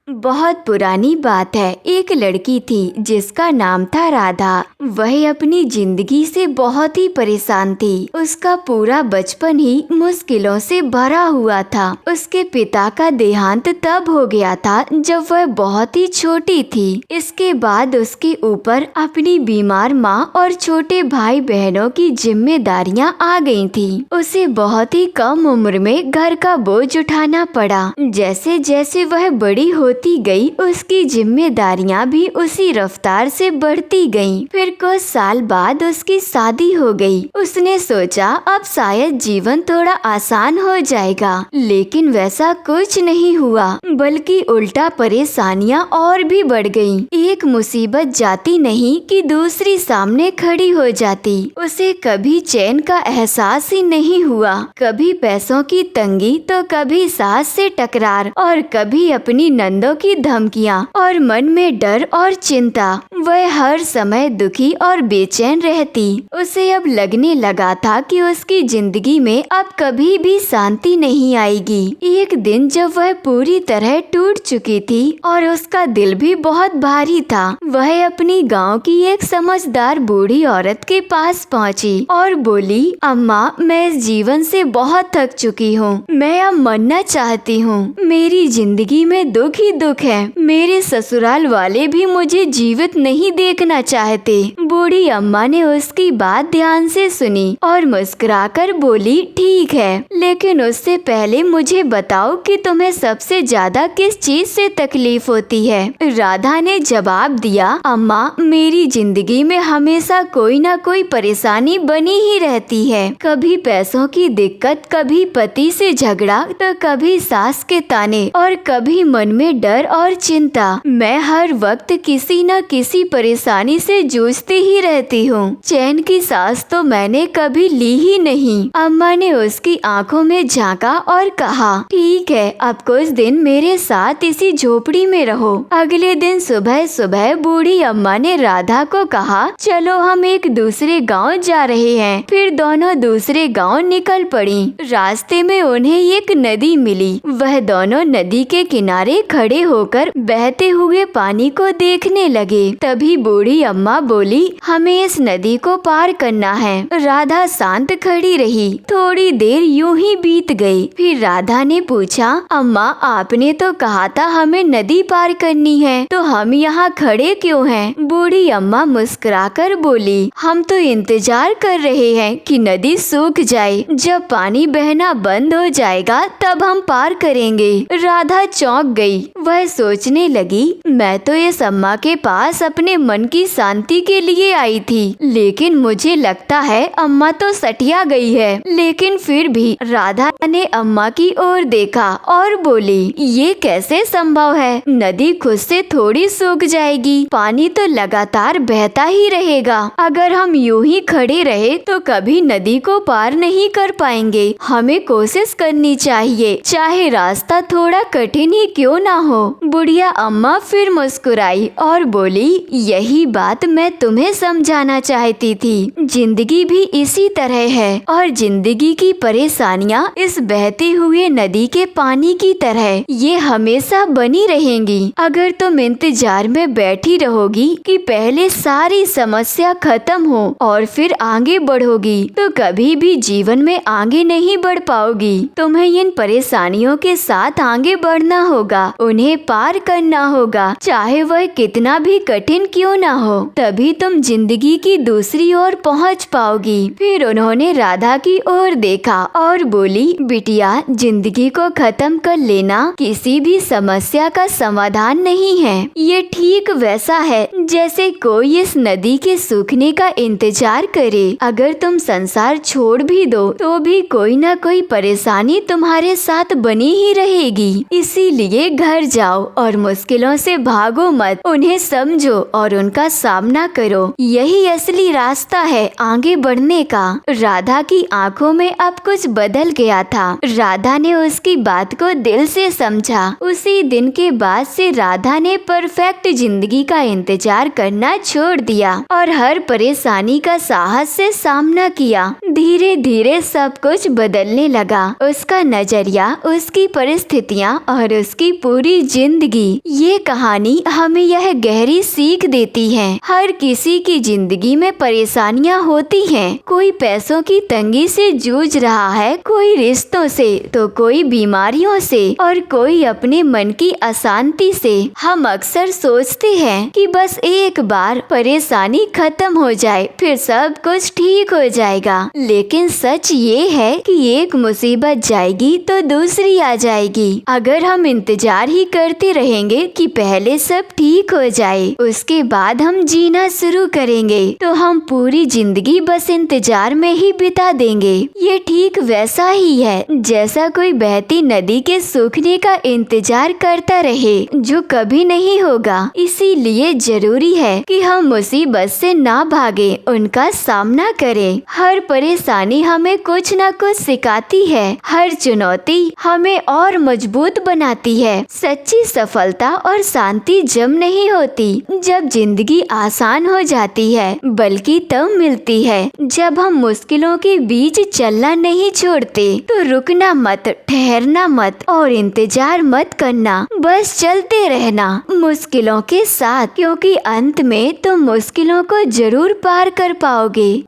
बहुत पुरानी बात है। एक लड़की थी जिसका नाम था राधा। वह अपनी जिंदगी से बहुत ही परेशान थी। उसका पूरा बचपन ही मुश्किलों से भरा हुआ था। उसके पिता का देहांत तब हो गया था जब वह बहुत ही छोटी थी। इसके बाद उसके ऊपर अपनी बीमार माँ और छोटे भाई बहनों की जिम्मेदारियाँ आ गई थी। उसे बहुत ही कम उम्र में घर का बोझ उठाना पड़ा। जैसे जैसे वह बड़ी होती गई उसकी जिम्मेदारियां भी उसी रफ्तार से बढ़ती गईं। फिर कुछ साल बाद उसकी शादी हो गई। उसने सोचा अब शायद जीवन थोड़ा आसान हो जाएगा, लेकिन वैसा कुछ नहीं हुआ, बल्कि उल्टा परेशानियां और भी बढ़ गईं। एक मुसीबत जाती नहीं कि दूसरी सामने खड़ी हो जाती। उसे कभी चैन का एहसास ही नहीं हुआ। कभी पैसों की तंगी तो कभी सास से टकरार और कभी अपनी नंदों की धमकियां और मन में डर और चिंता। वह हर समय दुखी और बेचैन रहती। उसे अब लगने लगा था कि उसकी जिंदगी में अब कभी भी शांति नहीं आएगी। एक दिन जब वह पूरी तरह टूट चुकी थी और उसका दिल भी बहुत भारी था, वह अपनी गांव की एक समझदार बूढ़ी औरत के पास पहुंची और बोली, अम्मा, मैं इस जीवन से बहुत थक चुकी हूँ। मैं अब मरना चाहती हूँ। मेरी जिंदगी में दुख ही दुख है। मेरे ससुराल वाले भी मुझे जीवित नहीं देखना चाहते। बूढ़ी अम्मा ने उसकी बात ध्यान से सुनी और मुस्कुराकर बोली, ठीक है, लेकिन उससे पहले मुझे बताओ कि तुम्हें सबसे ज्यादा किस चीज से तकलीफ होती है। राधा ने जवाब दिया, अम्मा, मेरी जिंदगी में हमेशा कोई ना कोई परेशानी बनी ही रहती है। कभी पैसों की दिक्कत, कभी पति से झगड़ा, तो कभी सास के ताने और कभी मन में डर और चिंता। मैं हर वक्त किसी न किसी परेशानी से जूझती ही रहती हूँ। चैन की सांस तो मैंने कभी ली ही नहीं। अम्मा ने उसकी आंखों में झांका और कहा, ठीक है, अब कुछ दिन मेरे साथ इसी झोपड़ी में रहो। अगले दिन सुबह सुबह बूढ़ी अम्मा ने राधा को कहा, चलो हम एक दूसरे गांव जा रहे हैं। फिर दोनों दूसरे गांव निकल पड़ी। रास्ते में उन्हें एक नदी मिली। वह दोनों नदी के किनारे खड़े होकर बहते हुए पानी को देखने लगे। तभी बूढ़ी अम्मा बोली, हमें इस नदी को पार करना है। राधा शांत खड़ी रही। थोड़ी देर यूं ही बीत गई। फिर राधा ने पूछा, अम्मा, आपने तो कहा था हमें नदी पार करनी है, तो हम यहाँ खड़े क्यों हैं? बूढ़ी अम्मा मुस्कुराकर बोली, हम तो इंतजार कर रहे हैं कि नदी सूख जाए। जब पानी बहना बंद हो जाएगा तब हम पार करेंगे। राधा चौंक गई। वह सोचने लगी, मैं तो इस अम्मा के पास अपने मन की शांति के लिए आई थी, लेकिन मुझे लगता है अम्मा तो सटिया गई है। लेकिन फिर भी राधा ने अम्मा की ओर देखा और बोली, ये कैसे संभव है? नदी खुद से थोड़ी सूख जाएगी। पानी तो लगातार बहता ही रहेगा। अगर हम यूं ही खड़े रहे तो कभी नदी को पार नहीं कर पाएंगे। हमें कोशिश करनी चाहिए, चाहे रास्ता थोड़ा कठिन ही क्यों ना हो। बुढ़िया अम्मा फिर मुस्कुराई और बोली, यही बात मैं तुम्हें समझाना चाहती थी। जिंदगी भी इसी तरह है और जिंदगी की परेशानियाँ इस बहती हुए नदी के पानी की तरह ये हमेशा बनी रहेंगी। अगर तुम इंतजार में बैठी रहोगी कि पहले सारी समस्या खत्म हो और फिर आगे बढ़ोगी, तो कभी भी जीवन में आगे नहीं बढ़ पाओगी। तुम्हें इन परेशानियों के साथ आगे बढ़ना होगा, उन्हें पार करना होगा, चाहे वह कितना भी कठिन क्यों ना हो। तभी तुम जिंदगी की दूसरी ओर पहुंच पाओगी। फिर उन्होंने राधा की ओर देखा और बोली, बिटिया, जिंदगी को खत्म कर लेना किसी भी समस्या का समाधान नहीं है। ये ठीक वैसा है जैसे कोई इस नदी के सूखने का इंतजार करे। अगर तुम संसार छोड़ भी दो तो भी कोई ना कोई परेशानी तुम्हारे साथ बनी ही रहेगी। इसीलिए घर जाओ और मुश्किलों से भागो मत, उन्हें समझो और उनका सामना करो। यही असली रास्ता है आगे बढ़ने का। राधा की आंखों में अब कुछ बदल गया था। राधा ने उसकी बात को दिल से समझा। उसी दिन के बाद से राधा ने परफेक्ट जिंदगी का इंतजार करना छोड़ दिया और हर परेशानी का साहस से सामना किया। धीरे धीरे सब कुछ बदलने लगा। उसका नजरिया, उसकी परिस्थितियाँ और उसकी पूरी जिंदगी। ये कहानी हमें यह गहरी सीख देती है, हर किसी की जिंदगी में परेशानियाँ होती हैं। कोई पैसों की तंगी से जूझ रहा है, कोई रिश्तों से, तो कोई बीमारियों से और कोई अपने मन की अशांति से। हम अक्सर सोचते हैं कि बस एक बार परेशानी खत्म हो जाए फिर सब कुछ ठीक हो जाएगा, लेकिन सच ये है कि एक मुसीबत जाएगी तो दूसरी आ जाएगी। अगर हम इंतजार ही करते रहेंगे कि पहले सब ठीक हो जाए, उसके बाद हम जीना शुरू करेंगे, तो हम पूरी जिंदगी बस इंतजार में ही बिता देंगे। ये ठीक वैसा ही है जैसा कोई बहती नदी के सूखने का इंतजार करता रहे, जो कभी नहीं होगा। इसीलिए जरूरी है कि हम मुसीबत से ना भागे, उनका सामना करें। हर परेशानी हमें कुछ न कुछ सिखाती है, हर चुनौती हमें और मजबूत बनाती है। सच्ची सफलता और शांति जब नहीं होती जब जिंदगी आसान हो जाती है, बल्कि तब मिलती है जब हम मुश्किलों के बीच चलना नहीं छोड़ते। तो रुकना मत, ठहरना मत और इंतजार मत करना, बस चलते रहना मुश्किलों के साथ, क्योंकि अंत में तुम मुश्किलों को जरूर पार कर पाओगे।